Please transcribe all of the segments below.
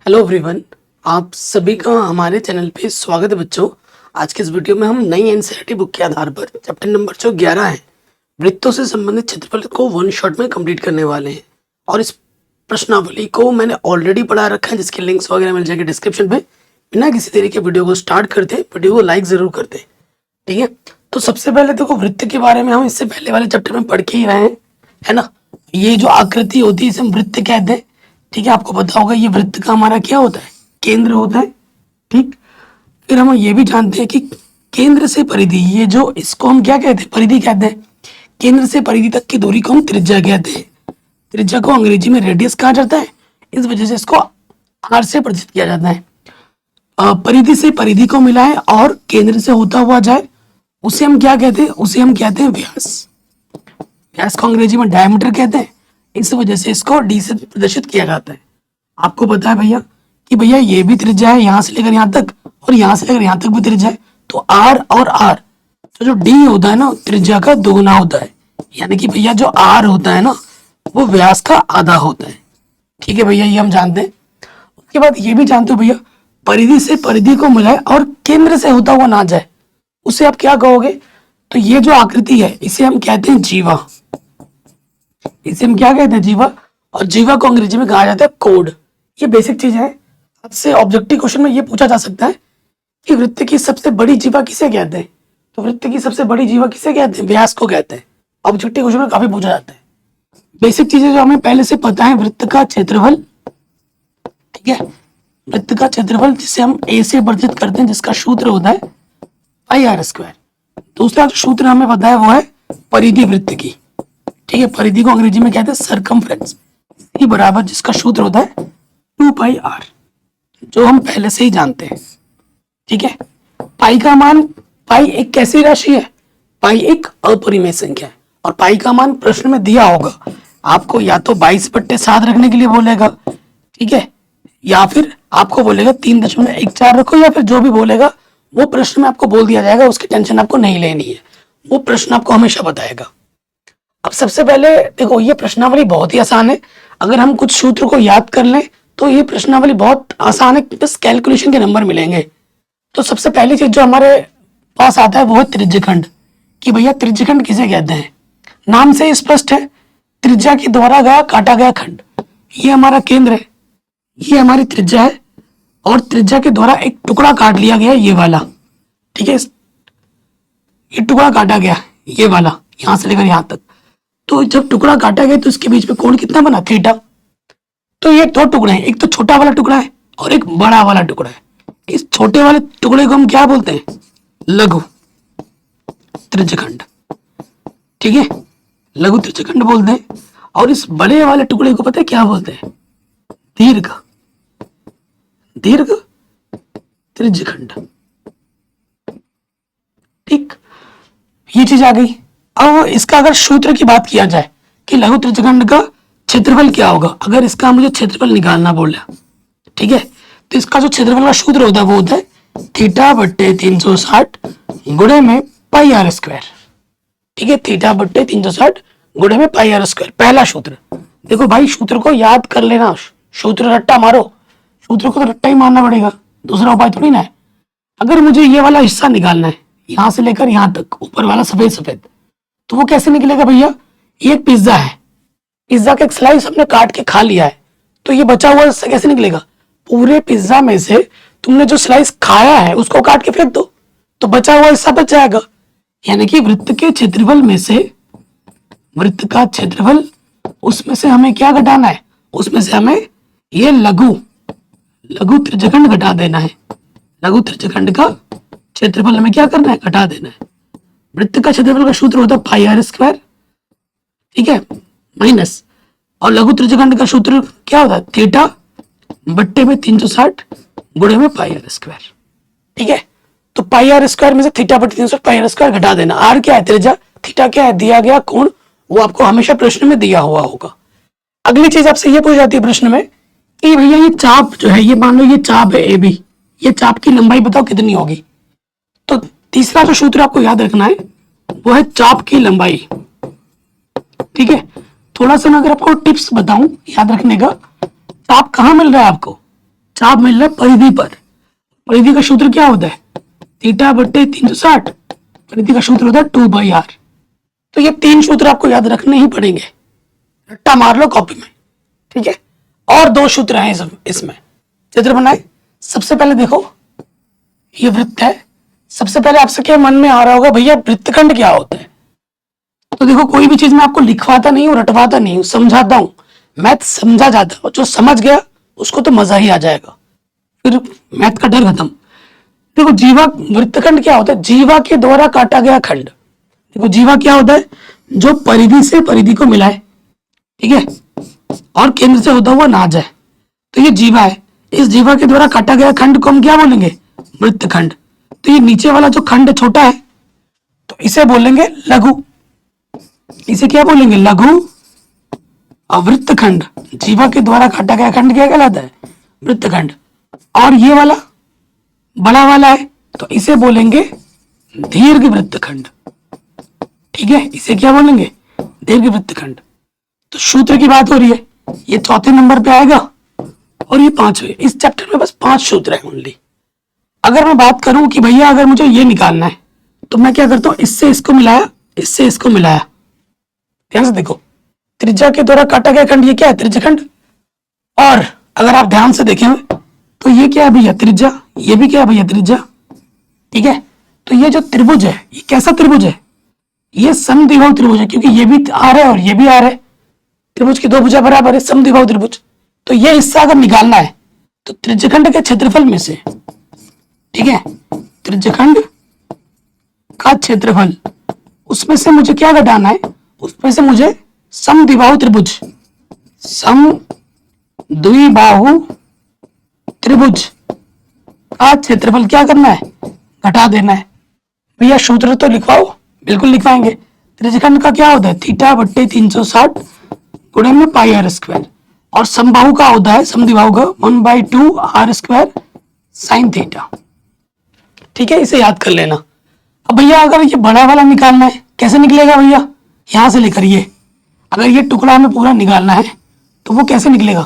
Hello everyone, आप सभी का हमारे चैनल पे स्वागत है बच्चों। आज के इस वीडियो में हम नई एनसीईआरटी बुक के आधार पर चैप्टर नंबर जो 11 है वृत्तों से संबंधित क्षेत्रफल को वन शॉट में कंप्लीट करने वाले हैं। और इस प्रश्नावली को मैंने ऑलरेडी पढ़ा रखा है, जिसके लिंक्स वगैरह मिल जाएंगे डिस्क्रिप्शन पे। बिना किसी तरीके वीडियो को स्टार्ट करते, वीडियो को लाइक जरूर करते, ठीक है। तो सबसे पहले देखो, वृत्त के बारे में हम इससे पहले वाले चैप्टर में पढ़ के ही रहे हैं, है ना। ये जो आकृति होती है इसे हम वृत्त कहते हैं, ठीक है। आपको पता होगा ये वृत्त का हमारा क्या होता है, केंद्र होता है, ठीक। फिर हम ये भी जानते हैं कि केंद्र से परिधि, ये जो इसको हम क्या कहते हैं, परिधि कहते हैं। केंद्र से परिधि तक की दूरी को हम त्रिज्या कहते हैं। त्रिज्या को अंग्रेजी में रेडियस कहा जाता है, इस वजह से इसको आर से प्रदर्शित किया जाता है। परिधि से परिधि को मिला है और केंद्र से होता हुआ जाए, उसे हम क्या कहते हैं, उसे हम कहते हैं व्यास। व्यास को अंग्रेजी में डायमीटर कहते हैं, इस वजह से इसको डी से प्रदर्शित किया जाता है। आपको पता है भैया कि भैया ये भी त्रिज्या है, यहां से लेकर यहां तक, और यहां से लेकर यहां तक भी त्रिज्या है। तो आर और आर, तो जो डी होता है ना, त्रिज्या का दोगुना होता है। यानी कि भैया जो आर होता है ना, वो व्यास का आधा होता है, ठीक है भैया, ये हम जानते हैं। उसके बाद ये भी जानते हो भैया, परिधि से परिधि को मिलाए और केंद्र से होता हुआ ना जाए, उसे आप क्या कहोगे। तो ये जो आकृति है इसे हम कहते हैं जीवा। इसे हम क्या कहते हैं, जीवा। और जीवा को अंग्रेजी में कहा जाता है कोड। ये बेसिक चीज है। आपसे ऑब्जेक्टिव क्वेश्चन में ये पूछा जा सकता है कि वृत्त की सबसे बड़ी जीवा किसे कहते हैं। तो वृत्त की सबसे बड़ी जीवा किसे कहते हैं, व्यास को कहते हैं। ऑब्जेक्टिव क्वेश्चन में काफी पूछा जाता है। बेसिक चीजें जो हमें पहले से पता है, वृत्त का क्षेत्रफल, ठीक है। वृत्त का क्षेत्रफल जिसे हम ए से वर्धित करते हैं, जिसका सूत्र होता है पाई आर स्क्वायर। दूसरा जो सूत्र हमें पता है वो है परिधि वृत्त की, ठीक है। परिधि को अंग्रेजी में कहते हैं सरकमफ्रेंस, ई बराबर जिसका सूत्र होता है 2 पाई आर, जो हम पहले से ही जानते हैं, ठीक है। पाई का मान, पाई एक कैसी राशि है, पाई एक अपरिमेय संख्या है। और पाई का मान प्रश्न में दिया होगा, आपको या तो 22/7 रखने के लिए बोलेगा, ठीक है, या फिर आपको बोलेगा 3.14 रखो, या फिर जो भी बोलेगा वो प्रश्न में आपको बोल दिया जाएगा। उसकी टेंशन आपको नहीं लेनी है, वो प्रश्न आपको हमेशा बताएगा। अब सबसे पहले देखो, ये प्रश्नावली बहुत ही आसान है। अगर हम कुछ सूत्र को याद कर लें तो ये प्रश्नावली बहुत आसान है, बस कैलकुलेशन के नंबर मिलेंगे। तो सबसे पहली चीज जो हमारे पास आता है वो है त्रिज्यखंड, कि भैया त्रिज्यखंड किसे कहते हैं। नाम से स्पष्ट है, त्रिज्या के द्वारा गया काटा गया खंड। ये हमारा केंद्र है, ये हमारी त्रिज्या है, और त्रिज्या के द्वारा एक टुकड़ा काट लिया गया, ये वाला, ठीक है। ये टुकड़ा काटा गया, ये वाला, यहां से लेकर यहां तक। तो जब टुकड़ा काटा गया तो इसके बीच में कोण कितना बना, थीटा। तो ये दो टुकड़े हैं, एक तो छोटा वाला टुकड़ा है और एक बड़ा वाला टुकड़ा है। इस छोटे वाले टुकड़े को हम क्या बोलते हैं, लघु त्रिज्यखंड, ठीक है, लघु त्रिज्यखंड बोलते हैं। और इस बड़े वाले टुकड़े को पता है क्या बोलते हैं, दीर्घ, दीर्घ त्रिज्यखंड, ठीक। ये चीज आ गई। अब इसका अगर सूत्र की बात किया जाए कि लघु त्रिज्यखंड का क्षेत्रफल क्या होगा, अगर इसका मुझे क्षेत्रफल निकालना बोला, ठीक है, तो इसका जो क्षेत्रफल का सूत्र होता है वो होता है θ/360 गुणे में पाई आर स्क्वायर, ठीक है। θ/360 गुणे में पाई आर स्क्वायर, पहला सूत्र। देखो भाई, सूत्र को याद कर लेना, सूत्र रट्टा मारो, सूत्र को तो रट्टा ही मारना पड़ेगा, दूसरा उपाय थोड़ी ना है। अगर मुझे ये वाला हिस्सा निकालना है, यहां से लेकर यहां तक, ऊपर वाला सफेद सफेद, तो वो कैसे निकलेगा भैया। ये एक पिज्जा है, पिज्जा का एक स्लाइस हमने काट के खा लिया है, तो ये बचा हुआ हिस्सा कैसे निकलेगा। पूरे पिज्जा में से तुमने जो स्लाइस खाया है उसको काट के फेंक दो, तो बचा हुआ हिस्सा बच जाएगा। यानी कि वृत्त के क्षेत्रफल में से, वृत्त का क्षेत्रफल, उसमें से हमें क्या घटाना है, उसमें से हमें ये लघु त्रिज्यखंड घटा देना है। लघु त्रिज्यखंड का क्षेत्रफल हमें क्या करना है, घटा देना है। वृत्त का क्षेत्रफल का सूत्र होता है पाई आर स्क्वायर, ठीक है, माइनस, और लघु त्रिज्यखंड का सूत्र क्या होता है, θ/360 गुणे में पाई आर स्क्वायर, ठीक है। तो पाई आर स्क्वायर में से θ/360 पाई आर स्क्वायर घटा देना। आर क्या है, त्रिज्या, थीटा क्या है, दिया गया कोण, वो आपको हमेशा प्रश्न में दिया हुआ होगा। अगली चीज आपसे ये पूछ जाती है प्रश्न में कि भैया ये चाप जो है, ये मान लो ये चाप है ए बी, ये चाप की लंबाई बताओ कितनी होगी। तो तीसरा जो सूत्र आपको याद रखना है वो है चाप की लंबाई, ठीक है। थोड़ा सा मैं अगर आपको टिप्स बताऊं याद रखने का, चाप कहाँ मिल रहा है आपको, चाप मिल रहा है परिधि पर। परिधि का सूत्र क्या होता है? थीटा बट्टे 360। परिधि का सूत्र होता है 2/r। तो ये 3 सूत्र आपको याद रखने ही पड़ेंगे, रट्टा मार लो कॉपी में, ठीक है। और 2 सूत्र हैं इसमें। चित्र बनाए। सबसे पहले देखो, ये वृत्त है। सबसे पहले आपसे क्या मन में आ रहा होगा, भैया वृत्तखंड क्या होता है? तो देखो, कोई भी चीज मैं आपको लिखवाता नहीं हूँ, रटवाता नहीं हूँ, समझाता हूँ। मैथ समझा जाता है, जो समझ गया उसको तो मजा ही आ जाएगा, फिर मैथ का डर खत्म। देखो, जीवा वृत्तखंड क्या होता है? जीवा के द्वारा काटा गया खंड। देखो, जीवा क्या होता है? जो परिधि से परिधि को मिलाए, ठीक है, और केंद्र से होता हुआ ना जाए, तो ये जीवा है। इस जीवा के द्वारा काटा गया खंड को हम क्या बोलेंगे? वृत्तखंड। तो ये नीचे वाला जो खंड छोटा है, तो इसे बोलेंगे लघु। इसे क्या बोलेंगे? लघु वृत्तखंड। जीवा के द्वारा काटा गया खंड क्या कहलाता है? वृत्तखंड। और ये वाला बड़ा वाला है, तो इसे बोलेंगे दीर्घ वृत्तखंड, ठीक है। इसे क्या बोलेंगे? दीर्घ वृत्तखंड। तो सूत्र की बात हो रही है, ये चौथे नंबर पे आएगा और ये 5वें। इस चैप्टर में बस 5 सूत्र है ओनली। अगर मैं बात करूं कि भैया अगर मुझे ये निकालना है, तो मैं क्या करता हूं? इससे इसको मिलाया, इससे इसको मिलाया। ध्यान से देखो, त्रिज्या के द्वारा काटा गया खंड ये क्या है? त्रिज्यखंड। और अगर आप ध्यान से देखें तो ये क्या है भैया? त्रिज्या। ये भी क्या है भैया? त्रिज्या, ठीक है। तो ये जो त्रिभुज है, ये कैसा त्रिभुज है? ये समद्विबाहु त्रिभुज है, क्योंकि ये भी आ रहा है और ये भी आ रहा है। त्रिभुज की 2 भुजा बराबर है, समद्विबाहु त्रिभुज। तो ये हिस्सा अगर निकालना है तो त्रिज्यखंड के क्षेत्रफल में से, ठीक है, त्रिज्यखंड का क्षेत्रफल, उसमें से मुझे क्या घटाना है? उसमें से मुझे समद्विबाहु त्रिभुज, समद्विबाहु त्रिभुज का क्षेत्रफल क्या करना है? घटा देना है। भैया सूत्र तो लिखवाओ। बिल्कुल लिखवाएंगे। त्रिज्यखंड का क्या होता है? थीटा बट्टे 360 गुणे में पाई आर स्क्वायर। और समबाहु का होता है, समद्विबाहु का 1/2 आर स्क्वायर साइन थीटा, ठीक है। इसे याद कर लेना। अब भैया अगर ये बड़ा वाला निकालना है, कैसे निकलेगा भैया? यहां से लेकर ये, अगर ये टुकड़ा हमें पूरा निकालना है तो वो कैसे निकलेगा?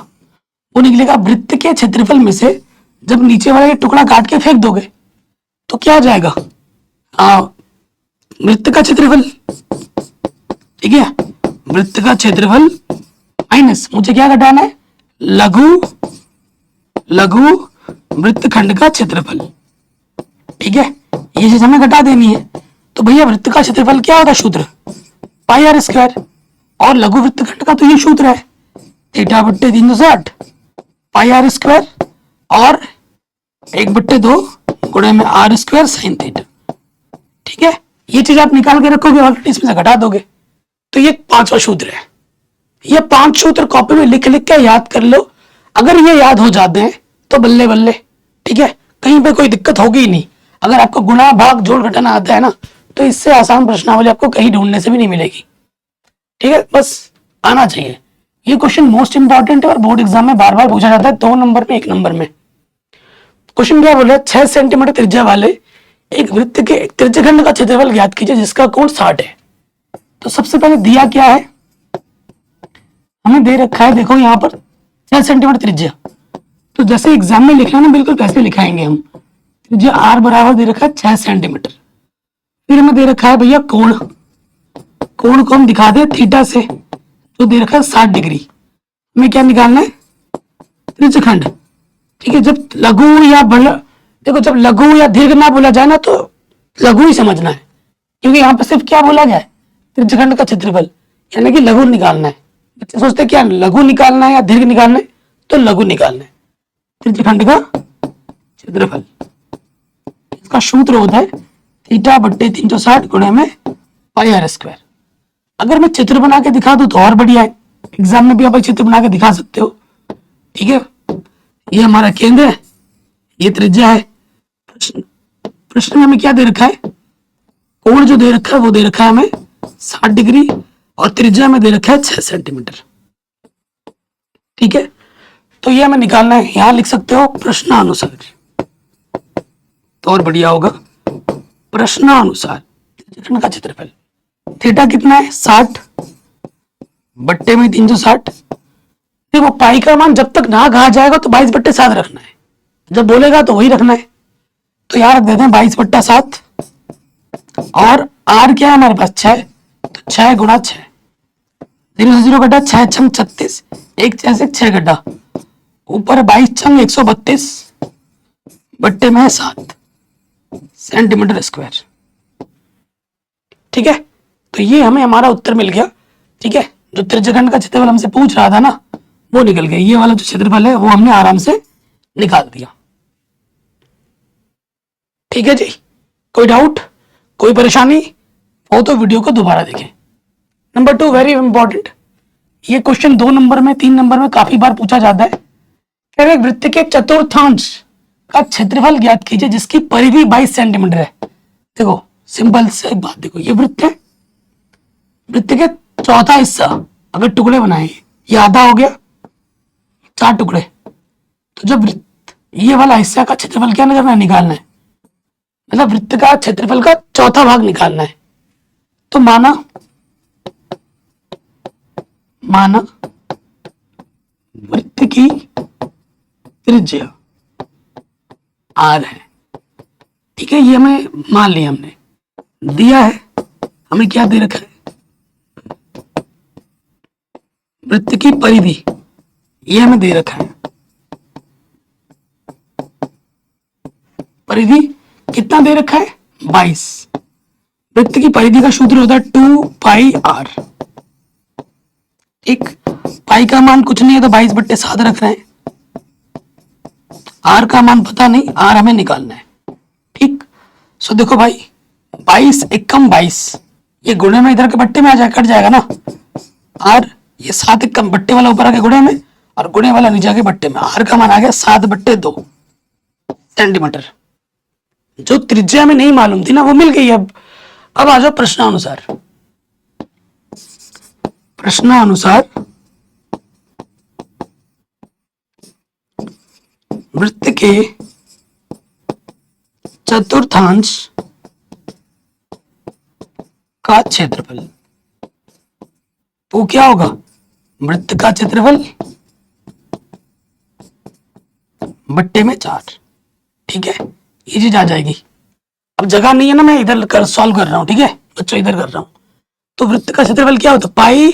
वो निकलेगा वृत्त के क्षेत्रफल में से। जब नीचे वाला ये टुकड़ा काट के फेंक दोगे तो क्या आ जाएगा? वृत्त का क्षेत्रफल, ठीक है। वृत्त का क्षेत्रफल माइनस मुझे क्या घटाना है? लघु वृत्तखंड का क्षेत्रफल, ठीक है। ये चीज हमें घटा देनी है। तो भैया वृत्त का क्षेत्रफल क्या होता है? सूत्र पाई आर स्क्वायर। और लघु वृत्तखंड का तो ये सूत्र है, थीटा बट्टे 360 पाई आर स्क्वायर और 1/2 गुणे में आर स्क्वायर साइन थीटा, ठीक है। ये चीज आप निकाल के रखोगे और इसमें से घटा दोगे। तो ये 5वां सूत्र है। ये 5 सूत्र कॉपी में लिख लिख के याद कर लो। अगर ये याद हो जाते हैं तो बल्ले बल्ले, ठीक है, कहीं पे कोई दिक्कत होगी ही नहीं। अगर आपको गुणा भाग जोड़ घटाना आता है ना, तो इससे आसान प्रश्नावली आपको कहीं ढूंढने से भी नहीं मिलेगी, ठीक है। बस आना चाहिए। ये क्वेश्चन मोस्ट इंपॉर्टेंट है और बोर्ड एग्जाम में बार बार पूछा जाता है, 2 नंबर में 1 नंबर में। क्वेश्चन क्या बोले? 6 सेंटीमीटर त्रिज्या वाले एक वृत्त के त्रिज्यखंड का क्षेत्रफल ज्ञात कीजिए जिसका कोण 60 है। तो सबसे पहले दिया क्या है? हमें दे रखा है, देखो यहाँ पर 6 सेंटीमीटर त्रिज्या। तो जैसे एग्जाम में लिखना ना, बिल्कुल वैसे लिखाएंगे हम। त्रिज्या आर बराबर दे रखा है 6 सेंटीमीटर। फिर हमें दे रखा है भैया कोण। कोण को हम दिखा दे थीटा से, जो दे रखा है 60 डिग्री। हमें क्या निकालना है? त्रिज्यखंड, ठीक है। जब लघु या बड़ा, देखो जब लघु या दीर्घ ना बोला जाए ना, तो लघु ही समझना है, क्योंकि यहाँ पर सिर्फ क्या बोला गया है? त्रिज्यखंड का क्षेत्रफल, यानी कि लघु निकालना है। बच्चे सोचते क्या लघु निकालना है या दीर्घ निकालना है? तो लघु निकालना है, त्रिज्यखंड का क्षेत्रफल। इसका सूत्र होता है थीटा बट्टे 360 गुणे में पाई आर स्क्वायर। अगर मैं चित्र बना के दिखा दूं तो और बढ़िया है। एग्जाम में भी आप चित्र बना के दिखा सकते हो, ठीक है। ये हमारा केंद्र है, ये त्रिज्या है। प्रश्न में हमें क्या दे रखा है? कोण जो दे रखा है वो दे रखा है हमें 60 डिग्री और त्रिज्या में दे रखा है 6 सेंटीमीटर, ठीक है। तो ये हमें निकालना है। यहां लिख सकते हो प्रश्नानुसार, तो और बढ़िया होगा। प्रश्नानुसार त्रिज्यखंड का क्षेत्रफल थीटा कितना है? 60 बट्टे में 360। देखो पाई का मान जब तक ना कहा जाएगा तो 22/7 रखना है, जब बोलेगा तो वही रखना है। तो यहाँ रख देते हैं 22/7 और आर क्या है हमारे पास 6, तो 6 गुणा 6, 0 से 0 कटा, 6 छंग 36, एक 6 से 6 कटा, ऊपर 22 छंग 132 बट्टे में 7 सेंटीमीटर स्क्वायर। ठीक है, तो ये हमें हमारा उत्तर मिल गया। ठीक है, जो त्रिज्यखंड का क्षेत्रफल हमसे पूछ रहा था ना वो निकल गया। ये वाला जो क्षेत्रफल है वो हमने आराम से निकाल दिया। ठीक है जी, कोई डाउट, कोई परेशानी हो तो वीडियो को दोबारा देखें। नंबर 2 वेरी इंपॉर्टेंट, ये क्वेश्चन 2 नंबर में 3 नंबर में काफी बार पूछा जाता है। कह रहे वृत्त के चतुर्थांश का क्षेत्रफल ज्ञात कीजिए जिसकी परिधि 22 सेंटीमीटर है। देखो सिंपल से एक बात, देखो ये वृत्त है, वृत्त के चौथा हिस्सा अगर टुकड़े बनाए, ये आधा हो गया, 4 टुकड़े, तो जब वृत्त ये वाला हिस्सा का क्षेत्रफल क्या करना है, निकालना है, मतलब वृत्त का क्षेत्रफल का चौथा भाग निकालना है। तो माना वृत्त की त्रिज्या r है। ठीक है, ये हमें मान लिया, हमने दिया है, हमें क्या दे रखा है, वृत्त की परिधि, ये हमें दे रखा है। परिधि कितना दे रखा है, 22। वृत्त की परिधि का सूत्र होता है 2πr। ठीक, पाई का मान कुछ नहीं है तो 22/7 रख रहे हैं, आर का मान पता नहीं, आर हमें निकालना है। ठीक, सो देखो भाई 22 एकम 22, ये गुणे में इधर के बट्टे में आ जाए, कट जाएगा ना, आर ये 7 एकम बट्टे वाला ऊपर आके गुणे में और गुणे वाला नीचे आके बट्टे में, आर का मान आ गया 7/2 सेंटीमीटर। जो त्रिज्या में नहीं मालूम थी ना वो मिल गई। अब आ जाओ प्रश्नानुसार। प्रश्नानुसार वृत्त के चतुर्थांश का क्षेत्रफल, वो क्या होगा, वृत्त का क्षेत्रफल बट्टे में 4। ठीक है, ये चीज आ जाएगी। अब जगह नहीं है ना, मैं इधर कर सॉल्व कर रहा हूं। ठीक है बच्चों, इधर कर रहा हूं। तो वृत्त का क्षेत्रफल क्या होता है, पाई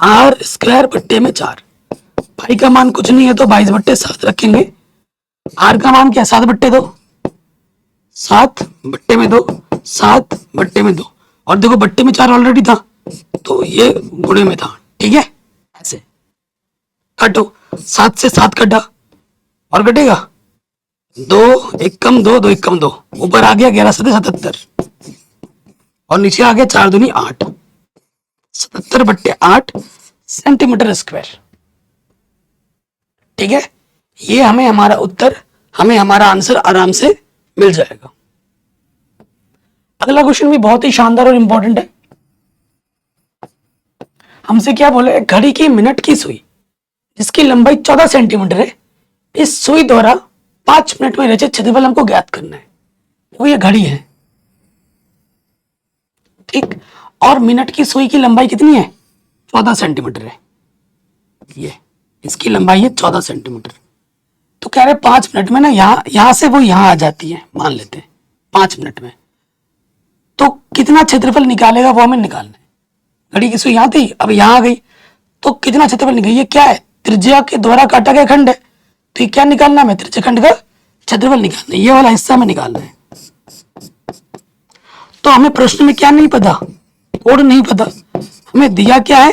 आर स्क्वायर बट्टे में 4। पाई का मान कुछ नहीं है तो 22/7 रखेंगे, आर का मान क्या, 7/2, 7/2, 7/2, और देखो बट्टे में 4 ऑलरेडी था तो ये गुणे में था। ठीक है, ऐसे काटो, 7 से 7 कटा और कटेगा 2 एकम 2, 2 एकम 2, ऊपर आ गया 11 से 77 और नीचे आ गया 4 दूनी 8, 77/8 सेंटीमीटर स्क्वायर। ठीक है, ये हमें हमारा उत्तर, हमें हमारा आंसर आराम से मिल जाएगा। अगला क्वेश्चन भी बहुत ही शानदार और इंपॉर्टेंट है। हमसे क्या बोले, घड़ी की मिनट की सुई जिसकी लंबाई 14 सेंटीमीटर है, इस सुई द्वारा 5 मिनट में रचित क्षेत्रफल हमको ज्ञात करना है। वो ये घड़ी है, ठीक, और मिनट की सुई की लंबाई कितनी है, 14 सेंटीमीटर है। ये इसकी लंबाई है 14 सेंटीमीटर। तो कह रहे 5 मिनट में ना यहां से वो यहां आ जाती है, मान लेते हैं 5 मिनट में, तो कितना क्षेत्रफल निकालेगा वो हमें निकालना है। घड़ी की सुई यहां थी, अब यहां आ गई, तो कितना क्षेत्रफल निकल, ये क्या है, त्रिज्या के द्वारा काटा गया खंड है, तो ये क्या निकालना है, त्रिज्या खंड का क्षेत्रफल निकालना है, ये वाला हिस्सा में निकालना है। तो हमें प्रश्न में क्या नहीं पता, कोड नहीं पता, हमें दिया क्या है,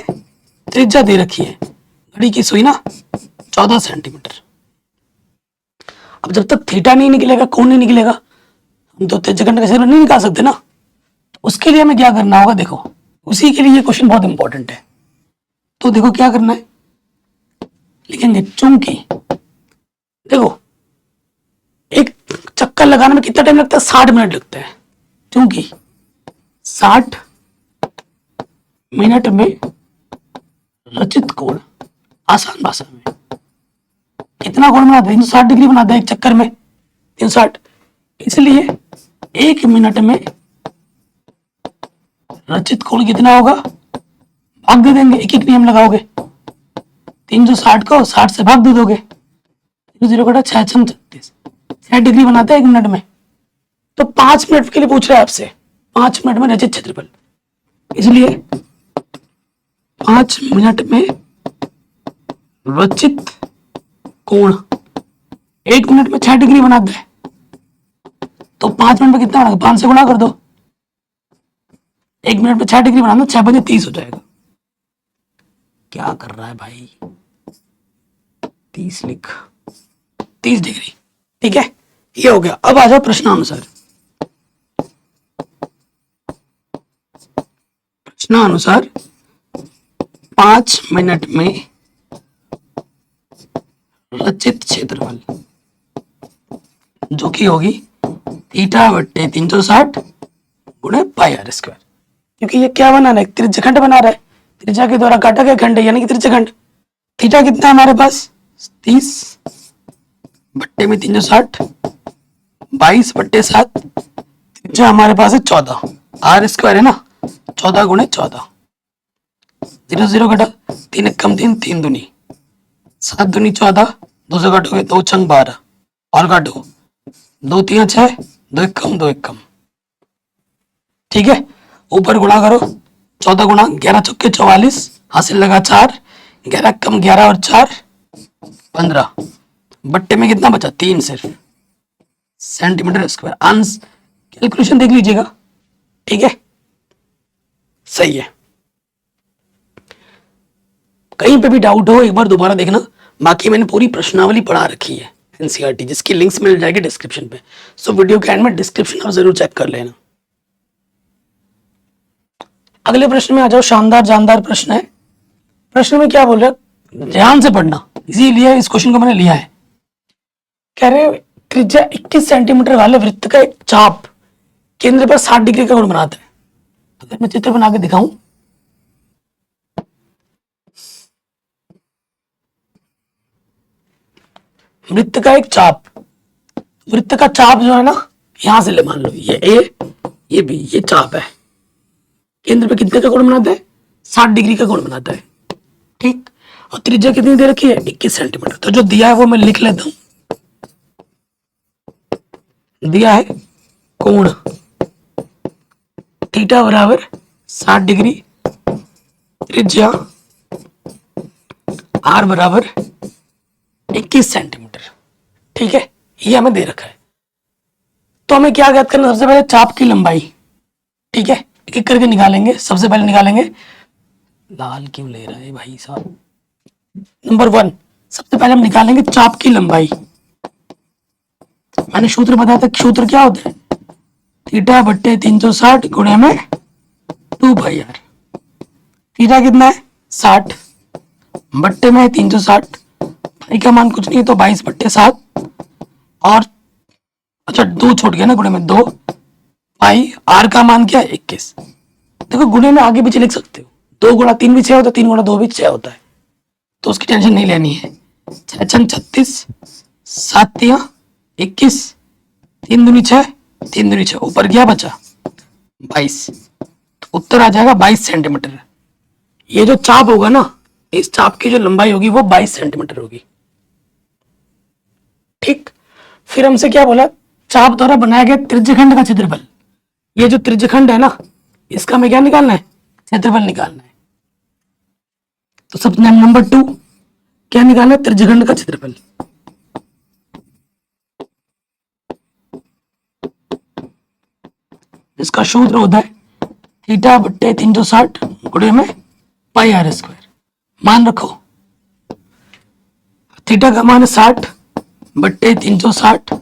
त्रिज्या दे रखी है घड़ी की सुई ना 14 सेंटीमीटर। अब जब तक थीटा नहीं निकलेगा, कोण नहीं निकलेगा, हम तो त्रिज्यखंड का क्षेत्रफल नहीं निकाल सकते ना। तो उसके लिए हमें क्या करना होगा, देखो उसी के लिए ये क्वेश्चन बहुत इंपॉर्टेंट है। तो देखो क्या करना है, लिखेंगे चूंकि, देखो एक चक्कर लगाने में कितना टाइम लगता है, 60 मिनट लगता है। चूंकि 60 मिनट में रचित कोण, आसान भाषा में कितना कोण बनाता है, 360 डिग्री बनाता है एक चक्कर में, 360, इसलिए 1 मिनट में रचित कोण कितना होगा, भाग दे देंगे, एक एक नियम लगाओगे, 360 को 60 से भाग दे दोगे, 0 कटा 6 छम 36, 6 डिग्री बनाते हैं 1 मिनट में। तो 5 मिनट के लिए पूछ रहा है आपसे, 5 मिनट में रचित क्षेत्रफल, इसलिए 5 मिनट में रचित कोण, 1 मिनट में 6 डिग्री बनाते हैं, तो 5 मिनट में कितना बनेगा, 5 से गुणा कर दो। 1 मिनट में 6 डिग्री बनाना, 6 बजे 30 हो जाएगा। क्या कर रहा है भाई, 30 लिख, 30 डिग्री। ठीक है, ये हो गया। अब आ जाओ प्रश्नानुसार। प्रश्नानुसार 5 मिनट में रचित क्षेत्रफल, जो कि होगी थीटा बट्टे 360 गुणे पाई आर स्क्वायर। क्योंकि ये क्या बना रहा है, त्रिज्यखंड बना रहा है, त्रिज्या के द्वारा काटा गया खंड है, यानी कि त्रिज्यखंड। थीटा कितना है हमारे पास, 30 बट्टे में 360, 22 बट्टे 7, त्रिज्या हमारे पास है 14, आर स्क्वायर है ना, 14 गुणे 14, 0 0 घटा, 3 एकम 3, 3 दूनी 7 दूनी 14, 2 से काटोगे 2 छंग 12, और काटो 2 3 6, 2 एकम 2 एकम। ठीक है, ऊपर गुणा करो, 14 गुणा 11 चौके 44, हासिल लगा 4, 11 कम 11 और 4 15, बट्टे में कितना बचा, 3 सिर्फ सेंटीमीटर स्क्वायर। आंसर कैलकुलेशन देख लीजिएगा। ठीक है, सही है। कहीं पे भी डाउट हो एक बार दोबारा देखना, बाकी मैंने पूरी प्रश्नावली पढ़ा रखी है एनसीईआरटी, जिसकी लिंक्स मिल जाएगी डिस्क्रिप्शन पे। सो वीडियो के एंड में डिस्क्रिप्शन आप जरूर चेक कर लेना। अगले प्रश्न में आ जाओ, शानदार जानदार प्रश्न है। प्रश्न में क्या बोल रहा है, ध्यान से पढ़ना, इसीलिए इस क्वेश्चन को मैंने लिया है। कह रहे त्रिज्या 21 सेंटीमीटर वाले वृत्त का एक चाप केंद्र पर 60 डिग्री का कोण बनाता है। अगर मैं चित्र बना के दिखाऊं, वृत्त का एक चाप, वृत्त का चाप जो है ना, यहां से ले, मान लो ये ए, ये बी, ये चाप है, केंद्र पे कितने का कोण बनाता है, 60 डिग्री का कोण बनाता है। ठीक, और त्रिज्या कितनी दे रखी है, 21 सेंटीमीटर। तो जो दिया है वो मैं लिख लेता हूं, दिया है कोण थीटा बराबर 60 डिग्री, त्रिज्या आर बराबर 21 सेंटीमीटर। ठीक है, ये हमें दे रखा है। तो हमें क्या ज्ञात करना, सबसे पहले चाप की लंबाई। ठीक है, एक एक करके निकालेंगे। सबसे पहले निकालेंगे, लाल क्यों ले रहा है भाई साहब। नंबर 1, सबसे पहले हम निकालेंगे चाप की लंबाई। मैंने सूत्र बताया था, सूत्र क्या होता है, थीटा बट्टे 360 गुणे में 2 पाई आर। थीटा कितना है, 60, बट्टे में 360, पाई का मान कुछ नहीं है तो 22 बट्टे 7, और अच्छा 2 छूट गया ना, गुणे में 2 पाई, आर का मान क्या है, 21। देखो गुणे में आगे पीछे लिख सकते हो, 2 गुणा 3 भी 6 होता है, 3 गुणा 2 भी 6 होता है, तो उसकी टेंशन नहीं लेनी है। 6 छंग 36, 7 तिया 21, 3 दूनी 6, 3 दूनी 6, ऊपर क्या बचा 22, तो उत्तर आ जाएगा 22 सेंटीमीटर। ये जो चाप होगा ना, इस चाप की जो लंबाई होगी वो 22 सेंटीमीटर होगी। ठीक, फिर हमसे क्या बोला, चाप द्वारा बनाया गया त्रिज्यखंड का क्षेत्रफल। ये जो त्रिज्यखंड है ना, इसका हमें क्या निकालना है, क्षेत्रफल निकालना है। तो सब नंबर 2 क्या निकालना है, त्रिज्यखंड का क्षेत्रफल। इसका सूत्र होता है थीटा बट्टे 360 गुणे में पाई आर स्क्वायर। मान रखो थीटा का मान है 60 बट्टे 360,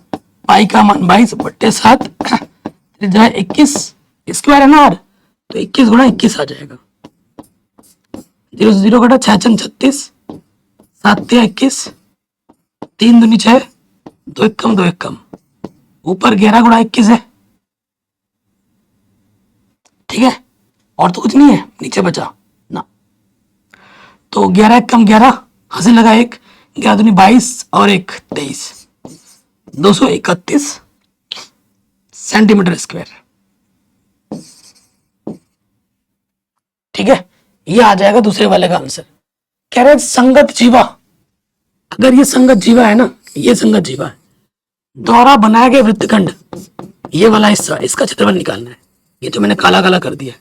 पाई का मान 22 बट्टे 7, त्रिज्या 21, स्क्वायर है ना आर, तो 21 गुणा 21 आ जाएगा। 0 से 0 घटा, 6 छंग 36, 7 तिया 21, 3 दूनी 6, 2 एकम 2 एकम, ऊपर 11 गुणा 21 है। ठीक है, और तो कुछ नहीं है, नीचे बचा ना, तो 11 कम 11, हासिल लगा 1, 11 दूनी 22 और 1 23, 231 सेंटीमीटर स्क्वायर। ठीक है, ये आ जाएगा दूसरे वाले का आंसर। कह रहे संगत जीवा, अगर ये संगत जीवा है ना, ये संगत जीवा है। द्वारा बनाया गया वृत्तखंड, ये वाला हिस्सा, इसका क्षेत्रफल निकालना है। ये जो मैंने काला काला कर दिया,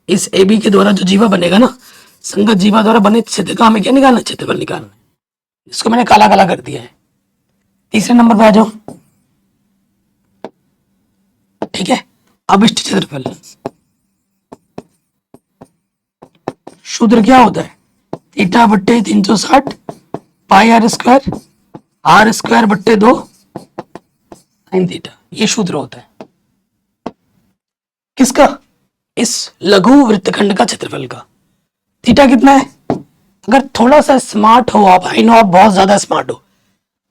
इस ए बी के द्वारा जो जीवा बनेगा ना, संगत जीवा द्वारा बने क्षेत्र का हमें क्या निकालना है? क्षेत्रफल निकालना है। इसको मैंने काला काला कर दिया है। तीसरे नंबर पे आ जाओ। ठीक है, अभिष्ट क्षेत्रफल सूत्र क्या होता है? थीटा बट्टे 360 पाई आर स्क्वायर बट्टे 2 साइन थीटा, ये सूत्र होता है किसका? इस लघु वृत्तखंड का क्षेत्रफल का। थीटा कितना है? अगर थोड़ा सा स्मार्ट हो आप, आई नो आप बहुत ज्यादा स्मार्ट हो,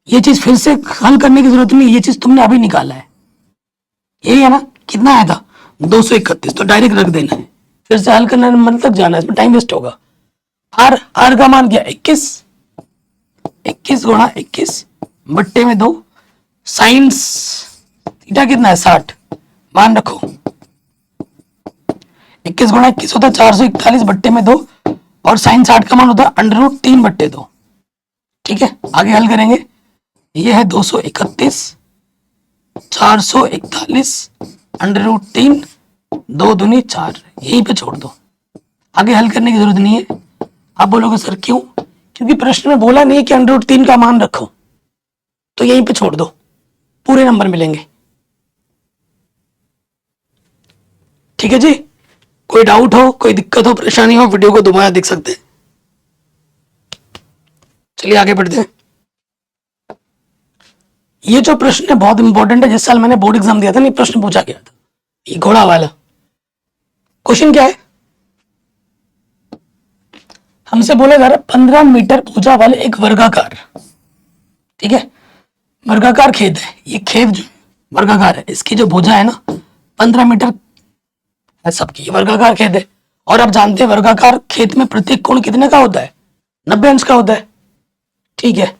ये चीज फिर से हल करने की जरूरत नहीं, ये चीज तुमने अभी निकाला है, यही है ना? कितना आया था? 231, तो डायरेक्ट रख देना है, फिर से हल करने में मन तक जाना है, इसमें टाइम वेस्ट होगा। आर का मान क्या? 21 गुणा 21 बट्टे में 2 साइंस थीटा कितना है? 60, मान रखो 21 गुणा 21 होता है 441 बट्टे में 2, और साइन 60 का मान होता है √3 बट्टे 2। ठीक है, आगे हल करेंगे। ये है 231 441 √3 2 दूनी 4, यहीं पे छोड़ दो, आगे हल करने की जरूरत नहीं है। आप बोलोगे सर क्यों? क्योंकि प्रश्न में बोला नहीं कि √3 का मान रखो, तो यहीं पे छोड़ दो, पूरे नंबर मिलेंगे। ठीक है जी, कोई डाउट हो, कोई दिक्कत हो, परेशानी हो, वीडियो को दोबारा देख सकते हैं। चलिए आगे बढ़ते हैं। ये जो प्रश्न है बहुत इंपॉर्टेंट है, जिस साल मैंने बोर्ड एग्जाम दिया था नहीं, प्रश्न पूछा गया था, ये घोड़ा वाला। क्वेश्चन क्या है? हमसे बोला जा रहा है 15 मीटर भुजा वाले एक वर्गाकार, ठीक है, वर्गाकार खेत है, ये खेत जो वर्गाकार है, इसकी जो भुजा है ना 15 मीटर है सबकी, ये वर्गाकार खेत है। और आप जानते हैं वर्गाकार खेत में प्रत्येक कोण कितने का होता है? 90 अंश का होता है। ठीक है,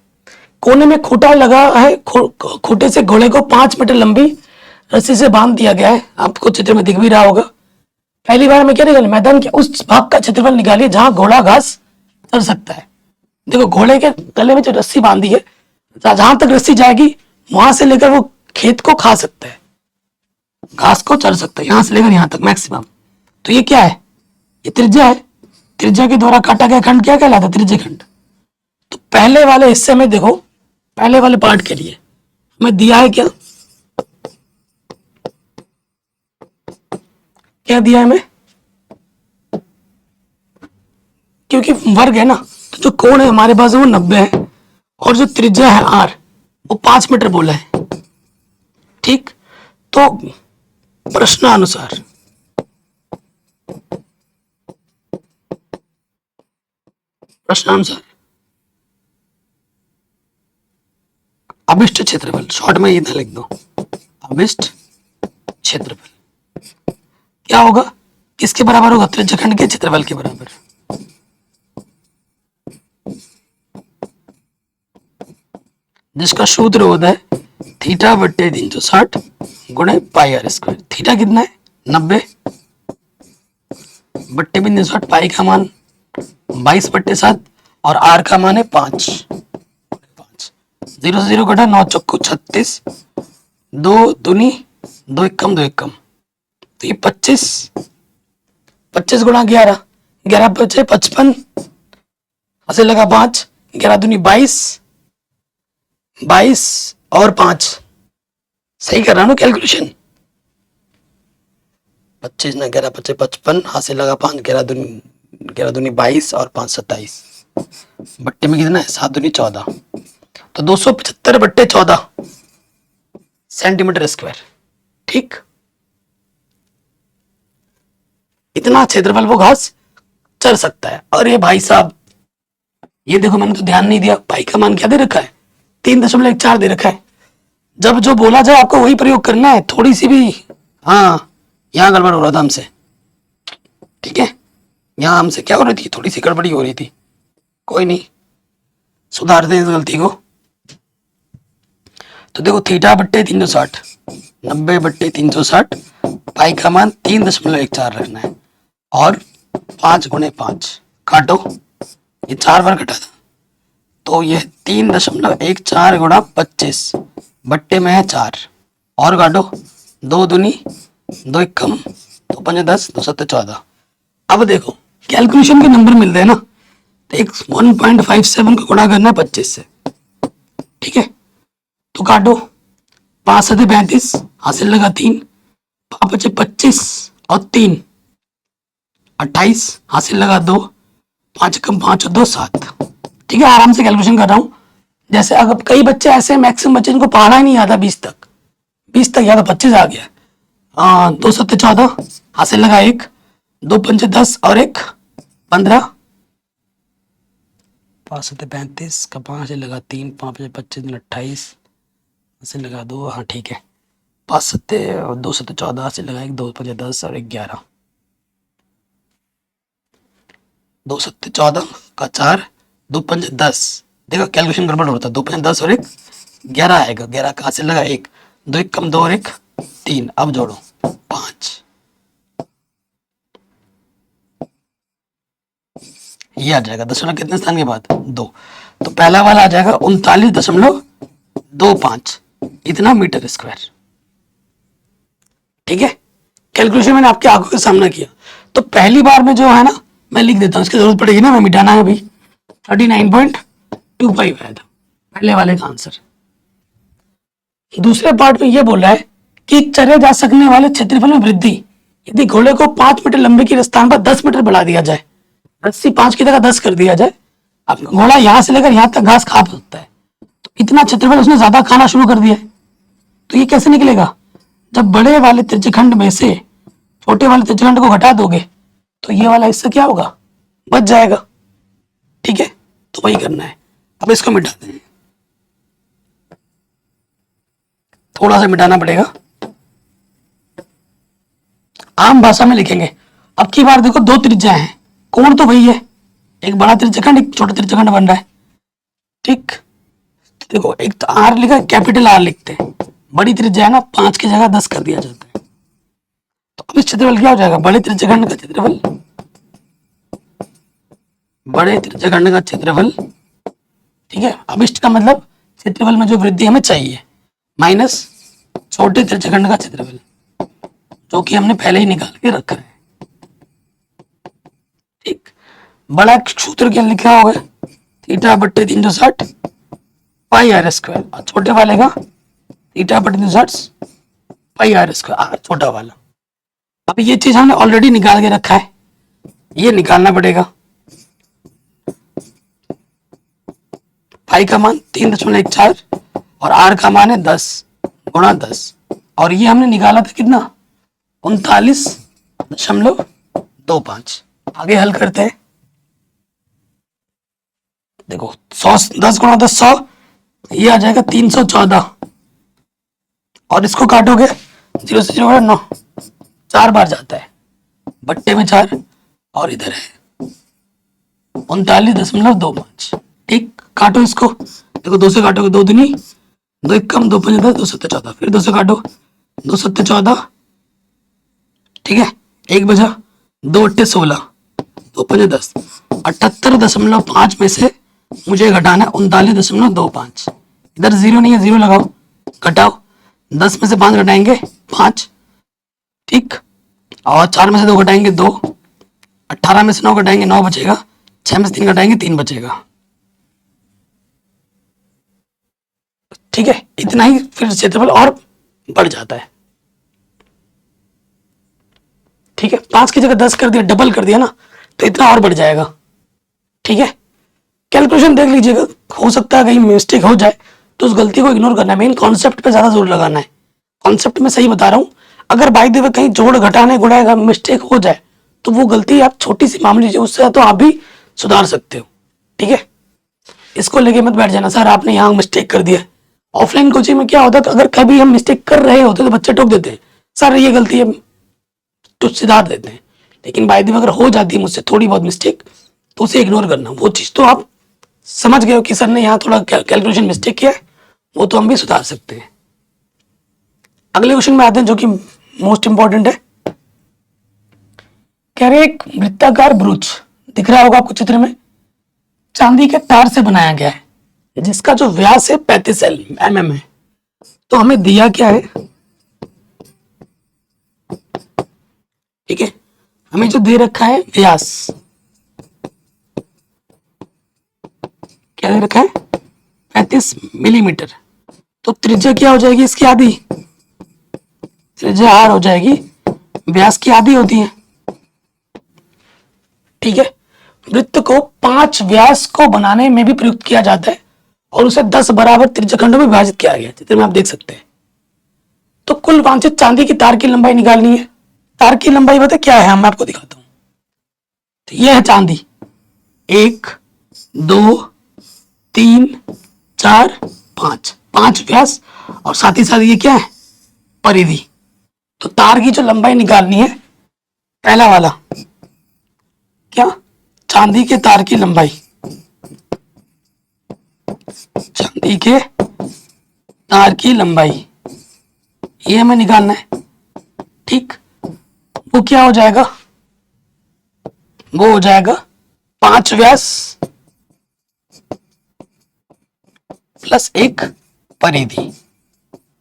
कोने में खूंटा लगा है, खूंटे से घोड़े को 5 मीटर लंबी रस्सी से बांध दिया गया है, आपको चित्र में दिख भी रहा होगा। पहली बार में क्या निकाले? मैदान के उस भाग का क्षेत्रफल निकालिए जहां घोड़ा घास चर सकता है। देखो घोड़े के गले में जो रस्सी बांधी है, जहां तक रस्सी जाएगी वहां से लेकर वो खेत को खा सकता है, घास को चर सकता है, यहां से लेकर यहां तक मैक्सिमम। तो ये क्या है? ये त्रिज्या है, त्रिज्या के द्वारा काटा गया खंड क्या कहलाता है? त्रिज्या खंड। तो पहले वाले हिस्से में देखो, पहले वाले पार्ट के लिए हमें दिया है क्या? क्या दिया है हमें? क्योंकि वर्ग है ना, तो जो कोण है हमारे पास वो 90 है, और जो त्रिज्या है आर वो 5 मीटर बोला है। ठीक, तो प्रश्नानुसार अभिष्ट क्षेत्रफल, शॉर्ट में इतना लिख दो, अभिष्ट क्षेत्रफल क्या होगा? किसके बराबर होगा? त्रिज्या खंड के क्षेत्रफल के बराबर। जिसका सूत्र होता है थीटा बट्टे 360 गुणे पाई आर स्क्वायर। थीटा कितना है? 90 बट्टे 360, पाई का मान 22 बट्टे 7, और आर का मान है 5। 0 से 0 कटा, 9 चौको 36, 2 दूनी 2 एकम 2 एकम, तो ये 25 गुणा 11, 11 बचे 55, ऐसे लगा 5, 11 दूनी 22, 22 और 5, सही कर रहा हूं कैलकुलेशन? 25 ना 11 बचे 55, हाथ से लगा 5, 11 दूनी 22 और 5 27, बट्टे में कितना है? 7 दूनी 14, तो 275 बट्टे 14 सेंटीमीटर स्क्वायर। ठीक, इतना क्षेत्रफल वो घास चल सकता है। और ये भाई साहब, ये देखो मैंने तो ध्यान नहीं दिया, पाई का मान क्या दे रखा है? 3.14 दे रखा है। जब जो बोला जाए आपको वही प्रयोग करना है, थोड़ी सी भी, हाँ यहाँ गड़बड़ हो रहा था हमसे, ठीक है, यहाँ हमसे क्या हो रही थी? थोड़ी सी गड़बड़ी हो रही थी, कोई नहीं, सुधारते हैं इस गलती को। तो देखो थीटा बट्टे 360, 90 बट्टे 360, पाई का मान 3.14 रखना है, और 5 गुणे 5 काटो, ये 4 बार कटा था, तो ये 3.14 गुणा 25 बट्टे में है 4 और काटो 2 दूनी 2 एक कम 2 पंजे 10 2 सत्ते 14। अब देखो कैलकुलेशन के नंबर मिलते हैं ना, तो एक 1.57 को गुणा करना है 25 से, ठीक है। तो काटो 5 सत्ते 35 हासिल लगा 3 5 बचे 25 और 3 28 हासिल लगा 2 5 कम 5 और 2 7, ठीक है। आराम से कैलकुलेशन कर रहा हूँ। जैसे अगर कई बच्चे ऐसे मैक्सिमम बच्चे जिनको पढ़ना ही नहीं आता 20 तक या तो 25 आ गया। 2 सत्ते 14 हासिल लगा 1 2 पंचे 10 और 1 15 5 सत्ते 35 का 5 लगा 3 5 बचे 25 28 हासिल लगा 2, हाँ ठीक है। 5 सत्ते और 2 सत्ते 14 हासिल लगा 1 2 पंचे 10 और 1 11 2 सत्ते 14 का 4 2 पंजे 10। देखो कैलकुलेशन गड़बड़ होता है, 2 पंजे 10 और 1 11 आएगा। 11 का हासिल लगा 1 2 एक कम 2 और 1 3। अब जोड़ो 5, ये आ जाएगा दशमलव कितने स्थान के बाद 2। तो पहला वाला आ जाएगा 39.25 इतना मीटर स्क्वायर, ठीक है। कैलकुलेशन मैंने आपकी आंखों के सामने किया। तो पहली बार में जो है ना मैं लिख देता हूँ, इसकी जरूरत पड़ेगी ना, मैं मिटाना है अभी। 39.25 है पहले वाले का आंसर। दूसरे पार्ट में ये बोल रहा है कि चले जा सकने वाले क्षेत्रफल में वृद्धि यदि घोड़े को 5 मीटर लंबे की स्थान पर 10 मीटर बढ़ा दिया जाए, 10 से 5 की जगह 10 कर दिया जाए। अब घोड़ा यहां से लेकर यहां तक घास खा सकता है, तो इतना क्षेत्रफल उसने ज्यादा खाना शुरू कर दिया है। तो ये कैसे निकलेगा? जब बड़े वाले त्रिज्यखंड में से छोटे वाले त्रिज्यखंड को घटा दोगे तो ये वाला हिस्सा क्या होगा? बच जाएगा, ठीक है। तो वही करना है। अब इसको मिटाते हैं, थोड़ा सा मिटाना पड़ेगा, आम भाषा में लिखेंगे। अब की बार देखो 2 त्रिज्या हैं, कोण तो वही है, एक बड़ा त्रिज्यखंड एक छोटा त्रिज्यखंड बन रहा है, ठीक। देखो एक तो आर लिखा है, कैपिटल आर लिखते हैं। बड़ी त्रिज्या है ना, 5 की जगह 10 कर दिया जाता है। तो अब इस क्षेत्रफल क्या हो जाएगा? बड़े त्रिज्यखंड का क्षेत्रफल, बड़े त्रिज्यखंड का क्षेत्रफल, ठीक है। अभिष्ट का मतलब क्षेत्रफल में जो वृद्धि हमें चाहिए, माइनस छोटे त्रिज्यखंड का क्षेत्रफल जो कि हमने पहले ही निकाल के रखा है, ठीक। बड़ा सूत्र क्या लिखा होगा? थीटा बट्टे 360 पाई आर स्क्वायर, और छोटे वाले का थीटा बट्टे 360 पाई आर स्क्वायर, आर छोटा वाला। अब ये चीज हमने ऑलरेडी निकाल के रखा है, ये निकालना पड़ेगा। पाई का मान 3.14 और आर का मान है 10 गुणा 10, और ये हमने निकाला था कितना? 39.25। आगे हल करते हैं। देखो 100 10 गुणा 10 100, ये आ जाएगा 314, और इसको काटोगे 0 से 0 9, 4 बार जाता है, बट्टे में 4, और इधर है 39.25, ठीक। काटो इसको, देखो 2 से काटोगे 2 दूनी 2 एक कम 2 पंजे 10 2 सत्ते 14, फिर 2 से काटो 2 सत्ते 14, ठीक है। 1 बजा 2 अट्ठे 16 2 पंजे 10, 78.5 में से मुझे घटाना है 39.25। इधर 0 नहीं है, 0 लगाओ, घटाओ 10 में से 5 घटाएंगे 5, ठीक। और 4 में से 2 घटाएंगे 2, 18 में से 9 घटाएंगे 9 बचेगा, 6 में से 3 घटाएंगे 3 बचेगा, ठीक है। इतना ही, फिर क्षेत्रफल और बढ़ जाता है, ठीक है। 5 की जगह 10 कर दिया, डबल कर दिया ना, तो इतना और बढ़ जाएगा, ठीक है। कैलकुलेशन देख लीजिएगा, हो सकता है कहीं मिस्टेक हो जाए तो उस गलती को इग्नोर करना है। मेन कॉन्सेप्ट पे ज्यादा जोर लगाना है, कॉन्सेप्ट में सही बता रहा हूँ। अगर बाई द वे कहीं जोड़ घटाने गुणाएगा मिस्टेक हो जाए तो वो गलती आप छोटी सी मामूली चीज, उससे तो आप भी सुधार सकते हो, ठीक है। इसको लेके मत बैठ जाना सर आपने यहाँ मिस्टेक कर दिया। ऑफलाइन कोचिंग में क्या होता है, अगर कभी हम मिस्टेक कर रहे होते तो बच्चे टोक देते हैं, सर ये गलती है, तो सुधार देते हैं। लेकिन बाय द वे अगर हो जाती है मुझसे थोड़ी बहुत मिस्टेक तो उसे इग्नोर करना। वो चीज तो आप समझ गए हो कि सर ने यहाँ थोड़ा कैलकुलेशन मिस्टेक किया है, वो तो हम भी सुधार सकते हैं। अगले क्वेश्चन में आते हैं जो कि मोस्ट इंपॉर्टेंट है। कह रहे एक वृत्ताकार ब्रूच दिख रहा होगा आपको चित्र में, चांदी के तार से बनाया गया है, जिसका जो व्यास है 35 mm है। तो हमें दिया क्या है, ठीक है, हमें जो दे रखा है व्यास, क्या दे रखा है, 35 मिलीमीटर। तो त्रिज्या क्या हो जाएगी इसकी, आधी। त्रिज्या आर हो जाएगी, व्यास की आधी होती है, ठीक है। वृत्त को 5 व्यास को बनाने में भी प्रयुक्त किया जाता है और उसे 10 बराबर त्रिज्याखंडों में विभाजित किया गया है। चित्र में आप देख सकते हैं। तो कुल वांछित चांदी की तार की लंबाई निकालनी है। तार की लंबाई बता क्या है, मैं आपको दिखाता हूं। तो यह है चांदी, 1 2 3 4 5, 5 व्यास और साथ ही साथ ये क्या है, परिधि। तो तार की जो लंबाई निकालनी है, पहला वाला क्या, चांदी के तार की लंबाई, चांदी के तार की लंबाई ये हमें निकालना है, ठीक। वो क्या हो जाएगा, वो हो जाएगा 5 व्यास प्लस 1 परिधि।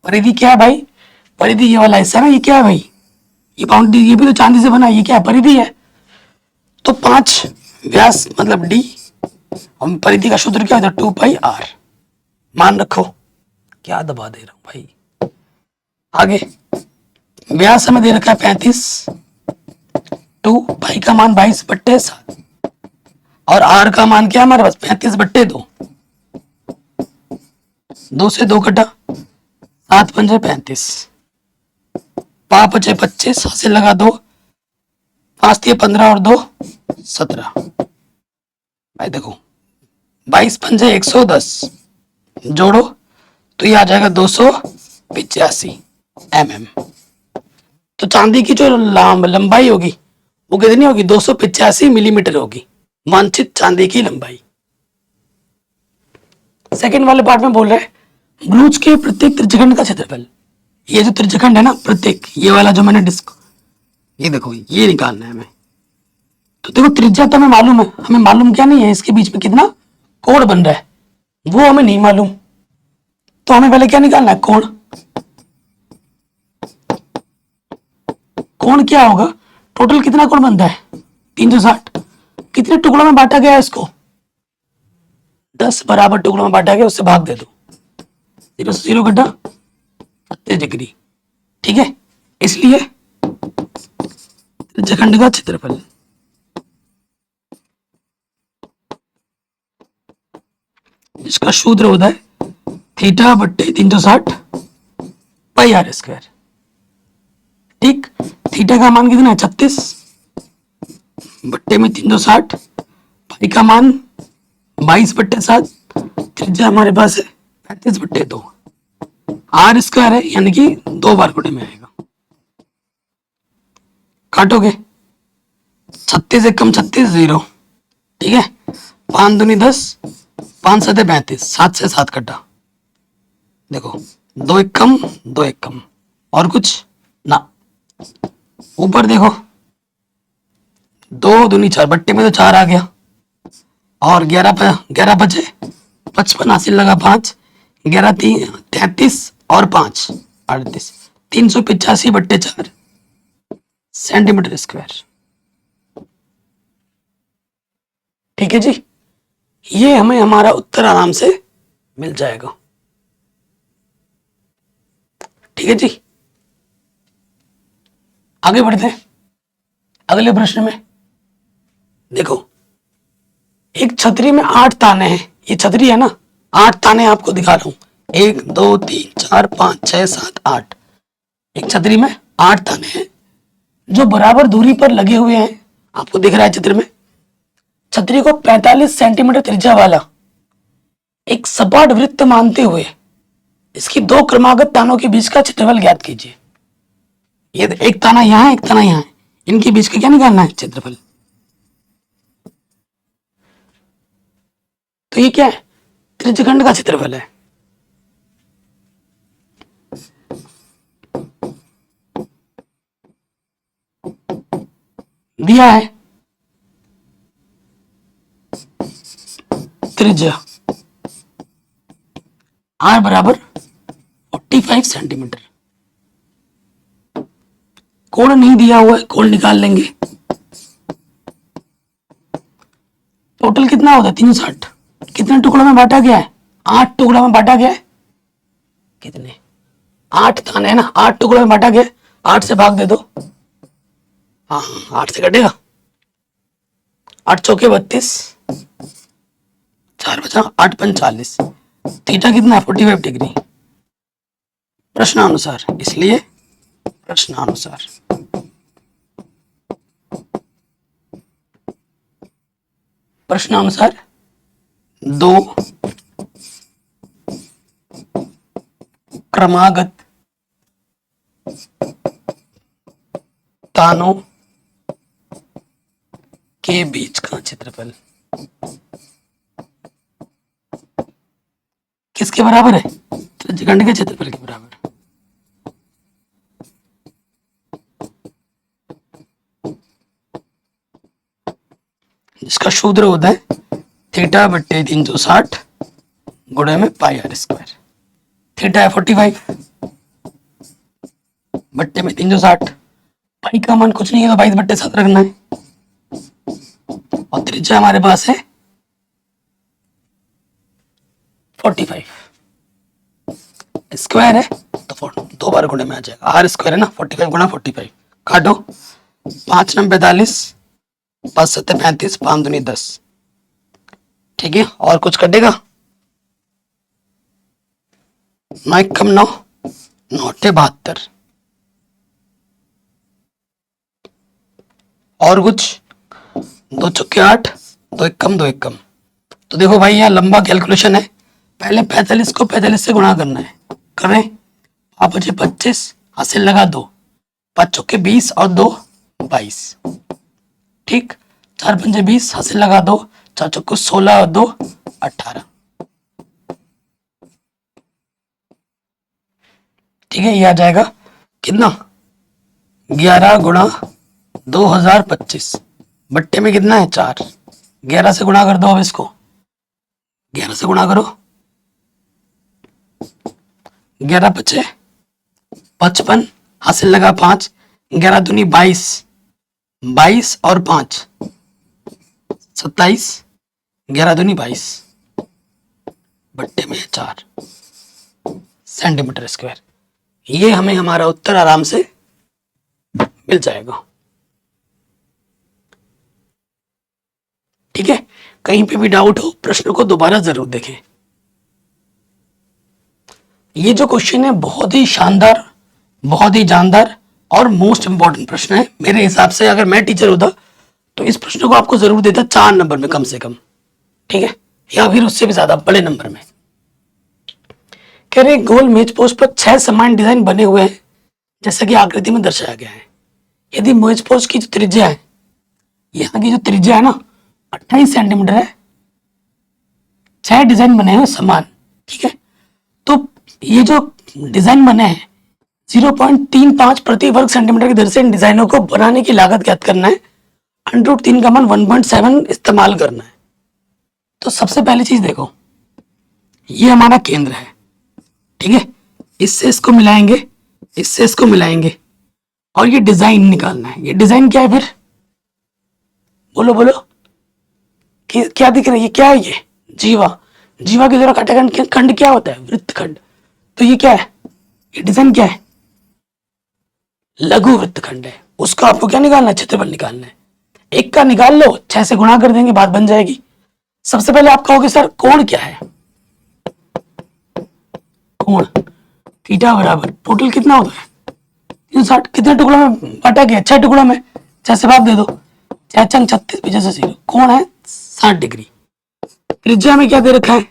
परिधि क्या है भाई, परिधि ये वाला हिस्सा ना, ये क्या है भाई, ये बाउंड्री, ये भी तो चांदी से बना है, ये क्या है, परिधि है। तो 5 व्यास मतलब डी, हम परिधि का सूत्र क्या होता है, 2πr। मान रखो, क्या दबा दे रहा हूं भाई। आगे व्यास हमें दे रखा है 35, 2 का मान 22/7 और आर का मान क्या है हमारे पास, 35/2। 2 से 2 कटा, 7 पंजे 35, 5 बचे 25, हासिल लगा 2, 5 दिए 15 और 2 17। भाई देखो 22 पंजे 110, जोड़ो तो ये आ जाएगा 285 mm। तो चांदी की जो लंबाई होगी वो कितनी होगी, 285 मिलीमीटर होगी, वांछित चांदी की लंबाई। सेकंड वाले पार्ट में बोल रहे हैं ब्लूज के प्रत्येक त्रिज्यखंड का क्षेत्रफल। ये जो त्रिज्यखंड है ना प्रत्येक, ये वाला जो मैंने ये देखो ये निकालना है हमें। तो देखो त्रिज्या तो हमें मालूम है, हमें मालूम क्या नहीं है, इसके बीच में कितना कोण बन रहा है वो हमें नहीं मालूम। तो हमें पहले क्या निकालना है, कोण। कोण क्या होगा, टोटल कितना कोण बनता है, 360। कितने टुकड़ों में बांटा गया है इसको, 10 बराबर टुकड़ों में बांटा गया, उससे भाग दे दो, 0 से 0 कटा, 30 डिग्री, ठीक है। इसलिए त्रिज्यखंड का क्षेत्रफल, जिसका सूत्र होता है θ/360 πr², ठीक। थीटा का मान कितना है, 36 बट्टे में 360, पाई का मान 22/7, त्रिज्या हमारे पास है 35/2, r² है यानी कि 2 बार गुणे में आएगा। काटोगे 36 एक कम 36 0, ठीक है। 5 दूनी 10, 5 7 35, 7 से 7 कटा, देखो 2 एक कम 2 एक कम, और कुछ ना। ऊपर देखो 2 दूनी 4, बट्टे में तो 4 आ गया, और 11 बचे 55, हासिल लगा 5, 11 3 33 और 5 38, 385/4 सेंटीमीटर स्क्वायर, ठीक है जी। ये हमें हमारा उत्तर आराम से मिल जाएगा, ठीक है जी। आगे बढ़ते हैं अगले प्रश्न में। देखो एक छतरी में 8 ताने हैं, ये छतरी है ना, 8 ताने आपको दिखा रहा हूं, 1 2 3 4 5 6 7 8। एक छतरी में 8 ताने हैं जो बराबर दूरी पर लगे हुए हैं, आपको दिख रहा है चित्र में। छतरी को 45 सेंटीमीटर त्रिज्या वाला एक सपाट वृत्त मानते हुए इसकी 2 क्रमागत तानों के बीच का क्षेत्रफल ज्ञात कीजिए। ये एक ताना यहाँ है, एक ताना यहाँ है, इनके बीच का क्या निकालना है, क्षेत्रफल। तो ये क्या है, त्रिज्यखंड का क्षेत्रफल है। दिया है त्रिज्या आर बराबर 45 सेंटीमीटर। कोण नहीं दिया हुआ है, कोण निकाल लेंगे। टोटल कितना होता है 360। कितने टुकड़ों में बांटा गया है? 8 टुकड़ों में बांटा गया है। कितने? 8 थाने है ना, 8 टुकड़ों में बांटा गया। 8 से भाग दे दो। हाँ 8 से कटेगा। 8 चौके 32, 4 बचा, 8 पंच 40। थीटा कितना है? 45 डिग्री प्रश्नानुसार, इसलिए प्रश्नानुसार। प्रश्नानुसार दो क्रमागत तानों के बीच का क्षेत्रफल किसके बराबर है? त्रिज्यखंड के क्षेत्रफल के बराबर। जिसका सूत्र होता है थीटा बट्टे 360 गुणे में पाई आर स्क्वायर। थीटा है 45 बट्टे में 360, पाई का मान कुछ नहीं है तो 22/7 रखना है, और त्रिज्या हमारे पास है 45। स्क्वायर है तो 2 बार गुणे में आ जाएगा। आर स्क्वायर है ना, 45 गुणा 45। काटो, 5 9 45, 5 7 35, 5 दूनी 10। ठीक है, और कुछ कटेगा? 9 कम 9, 9 72। और कुछ? 2 चौके 8, 2 एक कम 2 एक कम। तो देखो भाई यहाँ लंबा कैलकुलेशन है। पहले 45 को 45 से गुणा करना है। करें, 5 × 25, हासिल लगा 2, 5 चौके 20 और 2 22। ठीक, 4 पंजे 20, हासिल लगा 2, 4 चौके 16 और 2 18। ठीक है, ये आ जाएगा कितना? 11 गुणा 2025 बट्टे में कितना है? 4। 11 से गुणा कर दो। अब इसको 11 से गुणा करो। 11 बचे 55, हासिल लगा 5, 11 दूनी 22, 22 और 5 27, 11 दूनी 22 बट्टे में 4 सेंटीमीटर स्क्वायर। ये हमें हमारा उत्तर आराम से मिल जाएगा। ठीक है, कहीं पे भी डाउट हो प्रश्न को दोबारा जरूर देखें। ये जो क्वेश्चन है बहुत ही शानदार, बहुत ही जानदार और मोस्ट इंपॉर्टेंट प्रश्न है। मेरे हिसाब से अगर मैं टीचर होता तो इस प्रश्न को आपको जरूर देता 4 नंबर में कम से कम। ठीक है, या फिर उससे भी ज्यादा बड़े नंबर में। कह रहे गोल मेज पोस्ट पर 6 समान डिजाइन बने हुए हैं जैसा कि आकृति में दर्शाया गया है। यदि मेज पोस्ट की जो त्रिज्या है, यहाँ की जो त्रिज्या है ना 28 सेंटीमीटर है, 6 डिजाइन बने हैं समान। ठीक है, तो ये जो डिजाइन बने हैं 0.35 प्रति वर्ग सेंटीमीटर की दर से इन डिजाइनों को बनाने की लागत ज्ञात करना है। √3 का मान 1.7 इस्तेमाल करना है। तो सबसे पहली चीज देखो, ये हमारा केंद्र है। ठीक है, इससे इसको मिलाएंगे, इससे इसको मिलाएंगे और ये डिजाइन निकालना है। ये डिजाइन क्या है फिर? बोलो बोलो, क्या दिख रहा है? ये क्या है? ये जीवा। जीवा के द्वारा काटा खंड खंड क्या होता है? वृत्तखंड। तो ये क्या है? ये डिजाइन क्या है? लघु वृत्तखंड है। उसका आपको क्या निकालना है? क्षेत्रफल निकालना है। एक का निकाल लो, 6 से गुणा कर देंगे, बात बन जाएगी। सबसे पहले आप कहोगे सर कोण क्या है? कोण थीटा बराबर टोटल कितना होता है 360। कितने टुकड़ों में बांटा गया? 6 टुकड़ों में। 6 से भाग दे दो, 6 चंग 36, पीछे से 0। कोण है 60 डिग्री। त्रिज्या में क्या दे रखा है?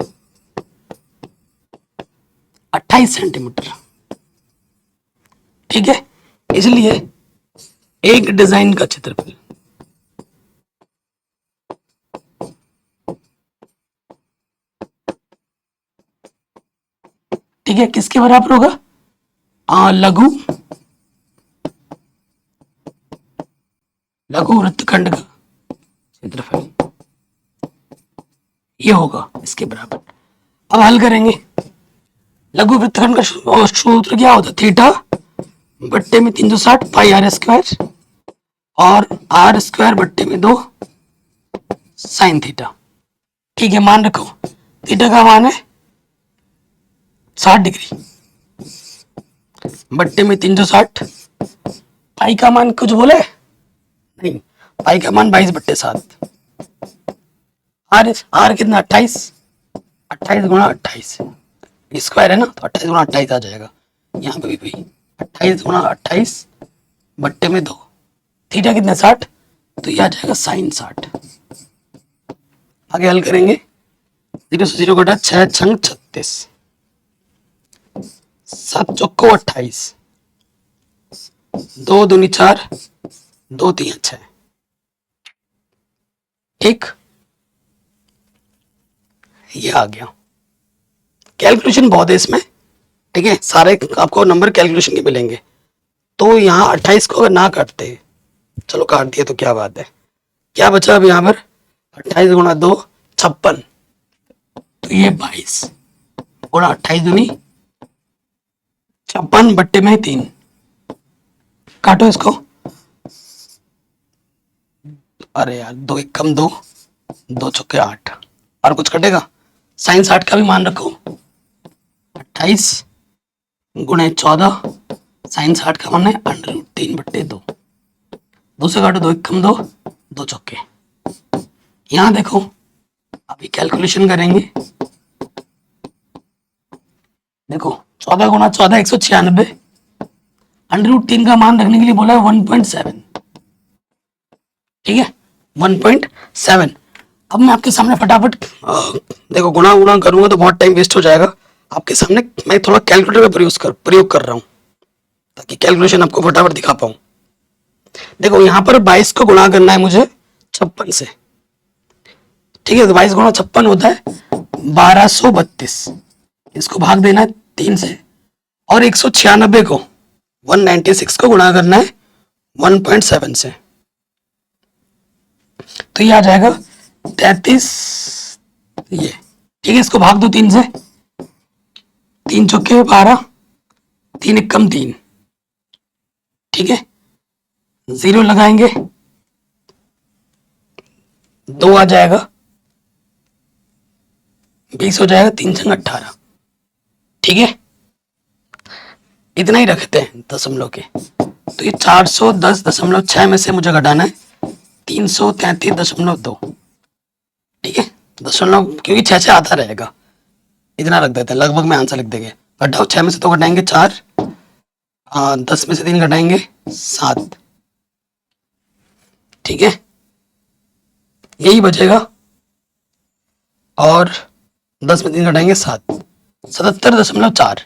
28 सेंटीमीटर। ठीक है, इसलिए एक डिजाइन का क्षेत्रफल ठीक है किसके बराबर होगा? लघु वृत्तखंड का क्षेत्रफल ये होगा इसके बराबर। अब हल करेंगे। लघु वृत्तखंड का सूत्र क्या होता है? थीटा बट्टे में 360 पाई आर स्क्वायर और आर स्क्वायर बट्टे में 2 साइन थीटा। ठीक है, मान रखो थीटा का मान है 60 डिग्री बट्टे में 360। पाई का मान कुछ बोले नहीं, पाई का मान 22/7। आर कितना? 28। 28 गुणा 28 स्क्वायर है ना, तो 28 गुणा 28 आ जाएगा। यहाँ पे भी 28 गुणा 28 बट्टे में 2। थीटा कितना? 60, तो यह आ जाएगा साइन 60। आगे हल करेंगे। 0 से 0 घटा 6 छंग 36, 7 चौको 28, 2 दूनी 4, 2 3 6। ठीक, ये आ गया। कैलकुलेशन बहुत है इसमें, ठीक है, सारे आपको नंबर कैलकुलेशन के मिलेंगे। तो यहाँ 28 को अगर ना काटते, चलो काट दिए तो क्या बात है, क्या बचा अब यहाँ पर? 28 गुणा 2 56, तो ये 22 गुणा 28 दूनी 56 बट्टे में 3। काटो इसको। अरे यार, 2 1 कम 2, 2 चौके 8। और कुछ कटेगा? साइन 60 का भी मान रखो। 28 गुणे 14, साइन 60 का मान है √3/2। 2 से काटो, 2 1 कम 2, 2 चौके। यहाँ देखो, अभी कैलकुलेशन करेंगे। देखो 14 गुणा 14 196, √3 का मान रखने के लिए बोला है 1.7। ठीक है, 1.7। अब मैं आपके सामने फटाफट देखो गुणा गुणा करूंगा तो बहुत टाइम वेस्ट हो जाएगा। आपके सामने मैं थोड़ा कैलकुलेटर का प्रयोग कर रहा हूं ताकि कैलकुलेशन आपको फटाफट दिखा पाऊं। देखो यहाँ पर 22 को गुणा करना है मुझे 56 से। ठीक है, तो 22 गुणा 56 होता है 1232। इसको भाग देना है 3 से, और 196 को 196 को गुणा करना है 1.7 से, तो ये आ जाएगा 33 ये। ठीक है, इसको भाग दो 3 से, 3 चौके 12, 3 1 कम 3। ठीक है, 0 लगाएंगे, 2 आ जाएगा, 20 हो जाएगा, 3 छंग 18। ठीक है, इतना ही रखते हैं दशमलव के। तो ये 410.6 में से मुझे घटाना है 333.2। ठीक है, दशमलव क्योंकि 6 आता रहेगा, इतना रख देते हैं, लगभग में आंसर लिख देंगे। घटाओ, 6 में से 2 घटाएंगे 4, 10 में से 3 घटाएंगे 7। ठीक है, यही बचेगा, और 10 में 3 घटाएंगे 7, 77.4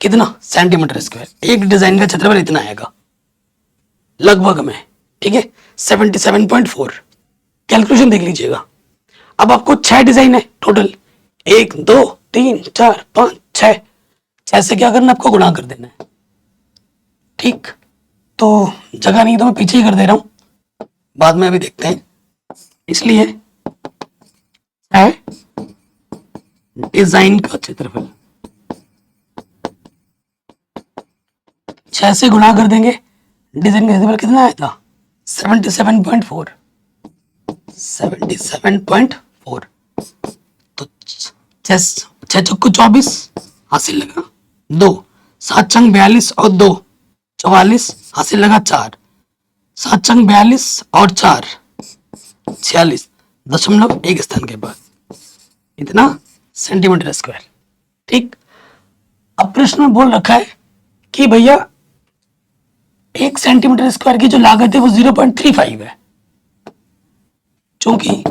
कितना सेंटीमीटर स्क्वायर। एक डिजाइन का क्षेत्रफल इतना आएगा लगभग में। ठीक है, 77.4। कैलकुलेशन देख लीजिएगा। अब आपको 6 डिजाइन है टोटल, 1 2 3 4 5 6। 6 से क्या करना, आपको गुणा कर देना है। ठीक, तो जगह नहीं तो मैं पीछे ही कर दे रहा हूं, बाद में अभी देखते हैं। इसलिए है डिजाइन का क्षेत्रफल 6 से गुणा कर देंगे। डिजाइन का क्षेत्रफल कितना आया था? 77.4। 77.4। तो 6 चौको 24 हासिल लगा 2, 7 छंग 42 और 2 44 हासिल लगा 4, 7 छंग 42 और 4 46, दशमलव एक स्थान के बाद इतना सेंटीमीटर स्क्वायर। ठीक, अब प्रश्न में बोल रखा है कि भैया 1 सेंटीमीटर स्क्वायर की जो लागत है वो 0.35 है। क्योंकि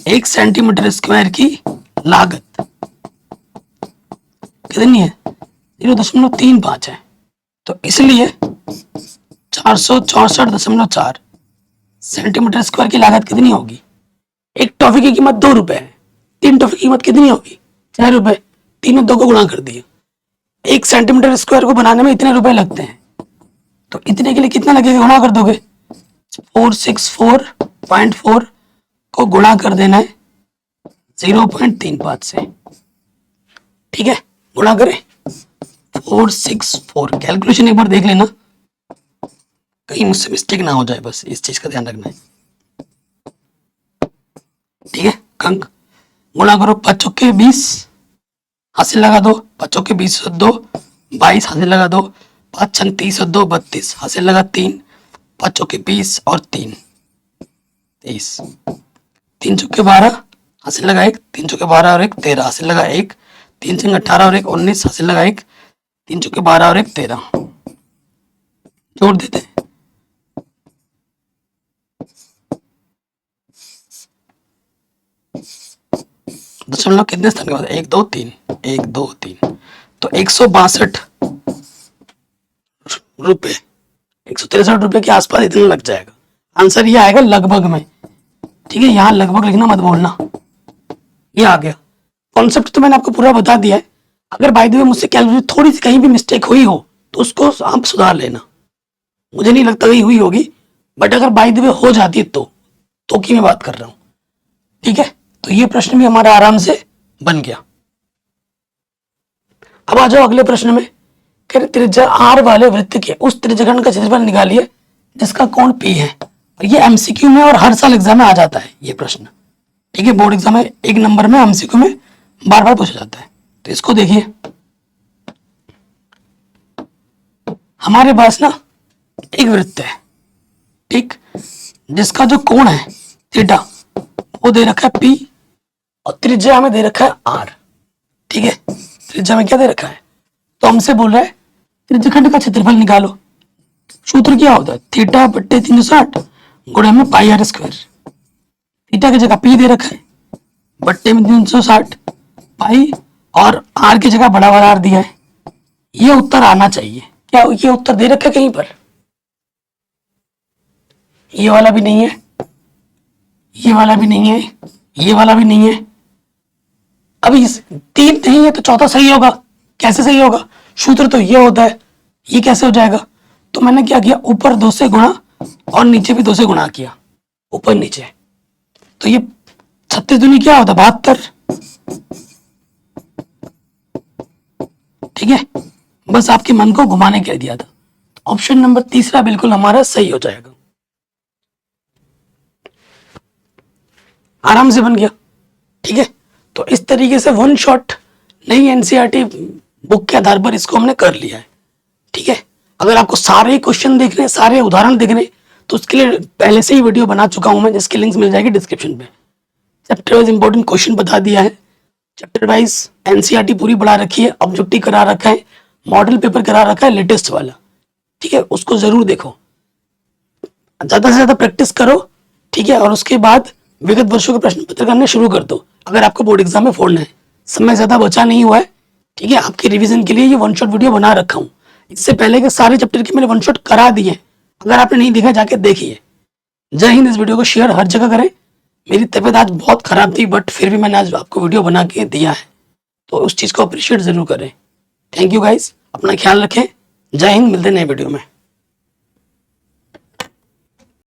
1 सेंटीमीटर स्क्वायर की लागत कितनी है? 0.35 है। तो इसलिए 464.4 सेंटीमीटर स्क्वायर की लागत कितनी होगी? एक टॉफी की कीमत 2 रुपए है, 3 टॉफी की कीमत कितनी होगी? 6 रुपए। 3 और 2 को गुणा कर दिए। 1 सेंटीमीटर स्क्वायर को बनाने में इतने रुपए लगते हैं, तो इतने के लिए कितना लगेगा? गुणा कर दोगे, 464.4 को गुणा कर देना है 0.35 से। ठीक है, गुणा करें 464। कैलकुलेशन एक बार देख लेना, कहीं मुझसे मिस्टेक ना हो जाए, बस इस चीज का ध्यान रखना है। ठीक है, अंक गुणा करो 5 चौके 20, हासिल लगा दो, 5 चौके 20 2, 22 हासिल लगा दो, 5 छंग 30 और 2 32 हासिल लगा 3, 5 चौके 20 और 3 23, 3 चौके 12 हासिल लगा 1, 3 चौके 12 और 1 13 हासिल लगा 1, 3 छंग 18 और 1 19 हासिल लगा 1, 3 चौके 12 और 1 13, जोड़ देते हैं। दशमलव कितने स्थान के बाद 1 2 3 1 2 3, तो 162 रुपए, 163 रुपए के आसपास इतना लग जाएगा। आंसर ये आएगा लगभग में। ठीक है, यहाँ लगभग लिखना मत बोलना, ये आ गया। कॉन्सेप्ट तो मैंने आपको पूरा बता दिया है। अगर बाय द वे मुझसे कैलकुलेट थोड़ी सी कहीं भी मिस्टेक हुई हो तो उसको आप सुधार लेना, मुझे नहीं लगता कहीं हुई होगी, बट अगर बाय द वे हो जाती है तो की मैं बात कर रहा हूँ। ठीक है, तो ये प्रश्न भी हमारा आराम से बन गया। अब आ जाओ अगले प्रश्न में। कह रहे त्रिज्या आर वाले वृत्त के उस त्रिज्यखंड का क्षेत्रफल निकालिए जिसका कोण पी है। और ये एमसीक्यू में और हर साल एग्जाम में आ जाता है ये प्रश्न। ठीक है, बोर्ड एग्जाम में 1 नंबर में एमसीक्यू में बार बार पूछा जाता है। तो इसको देखिए, हमारे पास ना एक वृत्त है, ठीक, जिसका जो कोण है थीटा वो दे रखा है पी और त्रिज्या हमें दे रखा है आर। ठीक है, त्रिज्या में क्या दे रखा है, तो हमसे बोल रहा है त्रिज्यखंड का क्षेत्रफल निकालो। सूत्र क्या होता है, थीटा बट्टे 360 गुणे में पाई आर स्क्वायर। थीटा की जगह पी दे रखा है, बट्टे में 360 पाई, और आर की जगह बड़ा वाला आर दिया है। ये उत्तर आना चाहिए। क्या ये उत्तर दे रखा है कहीं पर, ये वाला भी नहीं है, ये वाला भी नहीं है, ये वाला भी नहीं है। अब इस 3 नहीं है तो चौथा सही होगा। कैसे सही होगा, सूत्र तो ये होता है, ये कैसे हो जाएगा। तो मैंने क्या किया, ऊपर 2 से गुणा और नीचे भी 2 से गुणा किया, ऊपर नीचे। तो ये 36 दूनी क्या होता है 72। ठीक है, बस आपके मन को घुमाने के लिए दिया था। ऑप्शन नंबर तीसरा बिल्कुल हमारा सही हो जाएगा। आराम से बन गया। ठीक है, तो इस तरीके से वन शॉट नई एनसीईआरटी बुक के आधार पर इसको हमने कर लिया है। ठीक है, अगर आपको सारे क्वेश्चन देखने, सारे उदाहरण देखने, तो उसके लिए पहले से ही वीडियो बना चुका हूं मैं, जिसकी लिंक्स मिल जाएगी डिस्क्रिप्शन में। चैप्टर वाइज इंपॉर्टेंट क्वेश्चन बता दिया है, चैप्टर वाइज एनसीईआरटी पूरी बढ़ा रखी है, ऑब्जेक्टिव करा रखा है, मॉडल पेपर करा रखा है लेटेस्ट वाला। ठीक है, उसको जरूर देखो, ज्यादा से ज्यादा प्रैक्टिस करो। ठीक है, और उसके बाद विगत वर्षों के प्रश्न पत्र करने शुरू कर दो अगर आपको बोर्ड एग्जाम में फोड़ना है। समय ज्यादा बचा नहीं हुआ है। ठीक है, आपके रिवीजन के लिए ये वन शॉट वीडियो बना रखा हूँ। इससे पहले के सारे चैप्टर के मैंने वन शॉट करा दिए, अगर आपने नहीं देखा जाके देखिए। जय हिंद। इस वीडियो को शेयर हर जगह करें। मेरी तबीयत आज बहुत खराब थी, बट फिर भी मैंने आज आपको वीडियो बना के दिया है, तो उस चीज को अप्रिशिएट जरूर करें। थैंक यू गाइस, अपना ख्याल रखें। जय हिंद, मिलते हैं नए वीडियो में।